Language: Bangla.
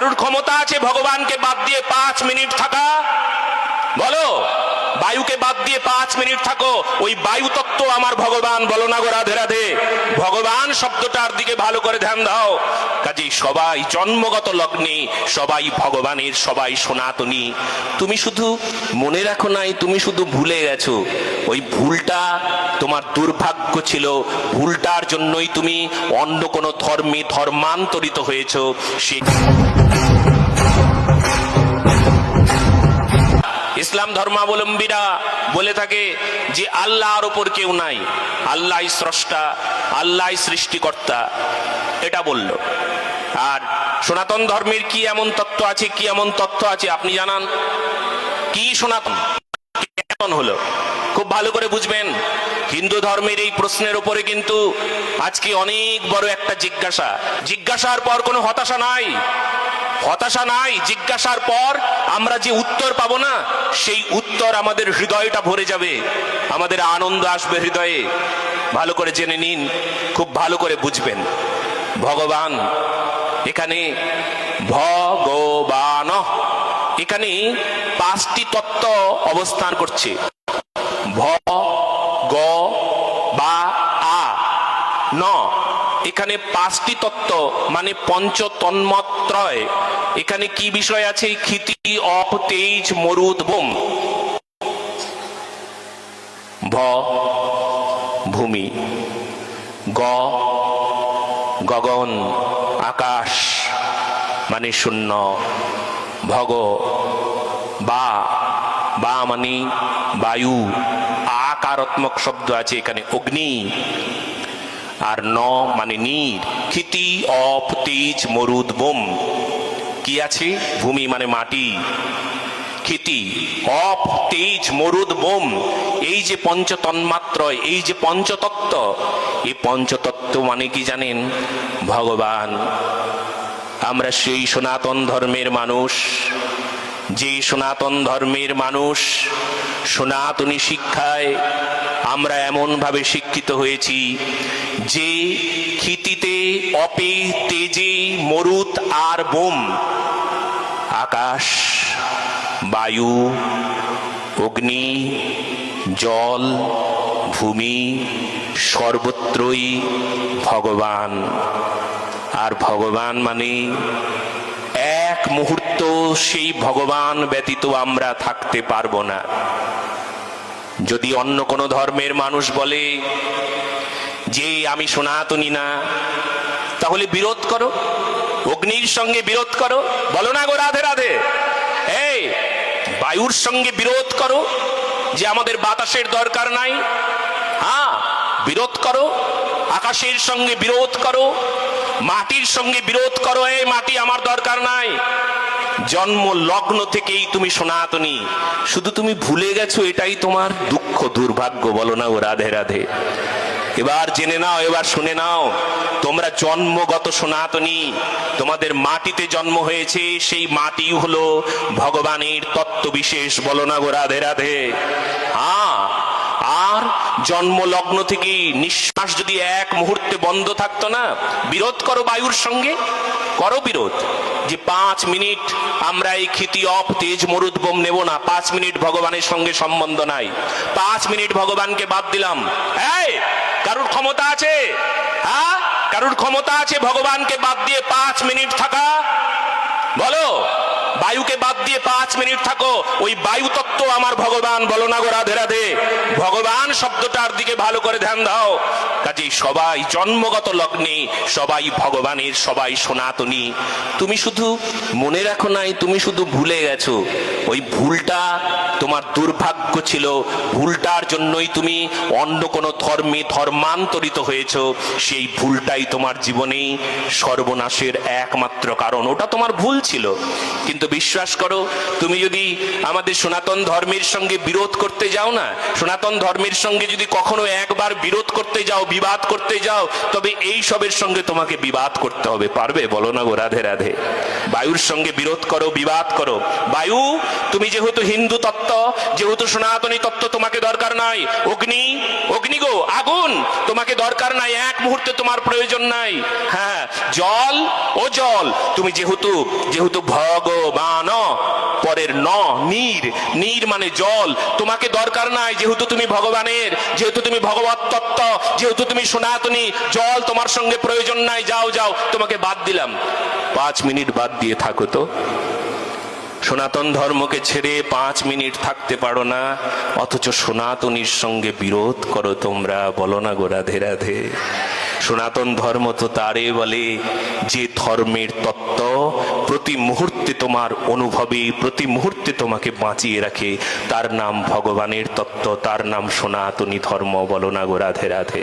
কারুর ক্ষমতা আছে ভগবানকে বাদ দিয়ে 5 মিনিট থাকা? বলো। বায়ুকে বাদ দিয়ে 5 মিনিট থাকো, ওই বায়ু তত্ত্ব আমার ভগবান। বলো না গো রাধে রাধে। ভগবান শব্দটার দিকে ভালো করে ধ্যান দাও। কাজেই সবাই জন্মগত লগ্নে, সবাই ভগবানের, সবাই সনাতনী। তুমি শুধু মনে রাখো নাই, তুমি শুধু ভুলে গেছো। ওই ভুলটা তোমার দুর্ভাগ্য ছিল, ভুলটার জন্যই তুমি অন্য কোনো ধর্মে ধর্মান্তরিত হয়েছো। সেই ইসলাম ধর্মাবলম্বীরা বলে থাকে যে আল্লাহর ওপর কেউ নাই, আল্লাহ স্রষ্টা, আল্লাহ সৃষ্টিকর্তা, এটা বলল। আর সনাতন ধর্মের কি এমন তত্ত্ব আছে, কি এমন তথ্য আছে আপনি জানান? কি সনাতন কেমন হলো? খুব ভালো করে বুঝবেন। হিন্দু ধর্মের এই প্রশ্নের উপরে কিন্তু আজকে অনেক বড় একটা জিজ্ঞাসা। জিজ্ঞাসার পর কোনো হতাশা নাই, হতাশা নাই। জিজ্ঞাসার পর আমরা যে উত্তর পাবো না, সেই উত্তর আমাদের হৃদয়টা ভরে যাবে, আমাদের আনন্দ আসবে হৃদয়ে। ভালো করে জেনে নিন, খুব ভালো করে বুঝবেন। ভগবান, এখানে ভগবান, এখানে 5টি তত্ত্ব অবস্থান করছে। ভ গ বা আ ন, এখানে 5টি তত্ত্ব মানে পঞ্চতন্মাত্রয়। এখানে কি বিষয় আছে? ক্ষিতি, অপ, তেজ, মরুদ, ভূম। ভ ভূমি, গ গগন আকাশ মানে শূন্য, ভগ বা বা মানে বায়ু, আকারাত্মক শব্দ আছে এখানে অগ্নি। আর ন মানে নীর, ক্ষিতি, অপ, তেজ, মরুদ, বোম। কি আছে? ভূমি মানে মাটি, ক্ষিতি, অপ, তেজ, মরুদ, বোম। এই যে পঞ্চতন্মাত্রয়, এই যে পঞ্চতত্ত্ব, এই পঞ্চতত্ত্ব মানে কি জানেন? ভগবান। আমরা সেই সনাতন ধর্মের মানুষ, যে সনাতন ধর্মের মানুষ, সনাতনী শিক্ষায় আমরা এমন ভাবে শিক্ষিত হয়েছি যে ক্ষিতিতে, অপে, তেজে, মরুত আর বোম, আকাশ, বায়ু, অগ্নি, জল, ভূমি, সর্বত্রই ভগবান। আর ভগবান মানে এক মুহূর্ত সেই ভগবান ব্যতীত আমরা থাকতে পারবো না। যদি অন্য কোনো ধর্মের মানুষ বলে যে আমি সনাতনী না, তাহলে বিরোধ করো, অগ্নির সঙ্গে বিরোধ করো। বলো না গো রাধে রাধে। এই বায়ুর সঙ্গে বিরোধ করো যে আমাদের বাতাসের দরকার নাই, হ্যাঁ বিরোধ করো। আকাশের সঙ্গে বিরোধ করো, মাটির সঙ্গে বিরোধ করো, এই মাটি আমার দরকার নাই। জন্ম লগ্ন থেকেই তুমি সনাতনী, শুধু তুমি ভুলে গেছো, এটাই তোমার দুঃখ, দুর্ভাগ্য। বলো না ও রাধে রাধে। এবার জেনে নাও, এবার শুনে নাও, তোমরা জন্মগত সনাতনী, তোমাদের মাটিতে জন্ম হয়েছে, সেই মাটি হলো ভগবানের তত্ত্ব বিশেষ। বলো না গো রাধে রাধে। আর জন্ম লগ্ন থেকে নিঃশ্বাস যদি এক মুহূর্তে বন্ধ থাকতো না, বিরোধ করো বায়ুর সঙ্গে, করো বিরোধ যে 5 মিনিট আমরা এই ক্ষিতি, অপ, তেজ, মরুদ, বোম নেব না। 5 মিনিট ভগবানের সঙ্গে সম্বন্ধ নাই, 5 মিনিট ভগবানকে বাদ দিলাম। এই কারুর ক্ষমতা আছে? হ্যাঁ, কারুর ক্ষমতা আছে ভগবানকে বাদ দিয়ে 5 মিনিট থাকা? বলো। বায়ুকে বাদ দিয়ে 5 মিনিট থাকো, ওই বায়ু তত্ত্ব আমার ভগবান। বলো না গো রাধে রাধে। ভগবান শব্দটার দিকে ভালো করে ধ্যান দাও। কাজেই সবাই জন্মগত লগ্নে, সবাই ভগবানের, সবাই সনাতনী। তুমি শুধু মনে রাখো নাই, তুমি শুধু ভুলে গেছো। ওই ভুলটা তোমার দুর্ভাগ্য ছিল, ভুলটার জন্যই তুমি অন্য কোনো ধর্মে ধর্মান্তরিত হয়েছো। সেই ভুলটাই তোমার জীবনে সর্বনাশের একমাত্র কারণ। ওটা তোমার ভুল ছিল। কিন্তু বিশ্বাস করো, তুমি যদি আমাদের সনাতন ধর্মের সঙ্গে বিরোধ করতে যাও না, সনাতন ধর্মের সঙ্গে যদি কখনো একবার বিরোধ করতে যাও, বিবাদ করতে যাও, তবে এই সবের সঙ্গে তোমাকে বিবাদ করতে হবে। পারবে? বলো না গো রাধে রাধে। বায়ুর সঙ্গে বিরোধ করো, বিবাদ করো। বায়ু, তুমি যেহেতু হিন্দু তত্ত্ব, যেহেতু সনাতনী তত্ত্ব, তোমাকে দরকার নাই। অগ্নি, অগ্নি গো, আগুন, তোমাকে দরকার নাই, এক মুহূর্তে তোমার প্রয়োজন নাই। হ্যাঁ, জল, ও জল, তুমি যেহেতু যেহেতু ভগবান, পরের ন, নীর, নীর মানে জল, তোমাকে দরকার নাই, যেহেতু তুমি ভগবানের, যেহেতু তুমি ভগবত তত্ত্ব, যেহেতু তুমি সনাতনী, জল তোমার সঙ্গে প্রয়োজন নাই, যাও যাও, তোমাকে বাদ দিলাম। 5 মিনিট বাদ দিয়ে থাকো তো। সনাতন ধর্মকে ছেড়ে 5 মিনিট থাকতে পারো না, অথচ সনাতনীর সঙ্গে বিরোধ করো তোমরা। বলো না গো রাধে রাধে। সনাতন ধর্ম তো তারে বলে যে ধর্মের তত্ত্ব প্রতি মুহূর্তে তোমার অনুভবে, প্রতি মুহূর্তে তোমাকে বাঁচিয়ে রাখে, তার নাম ভগবানের তত্ত্ব, তার নাম সনাতনী ধর্ম। বলো না গো রাধে রাধে।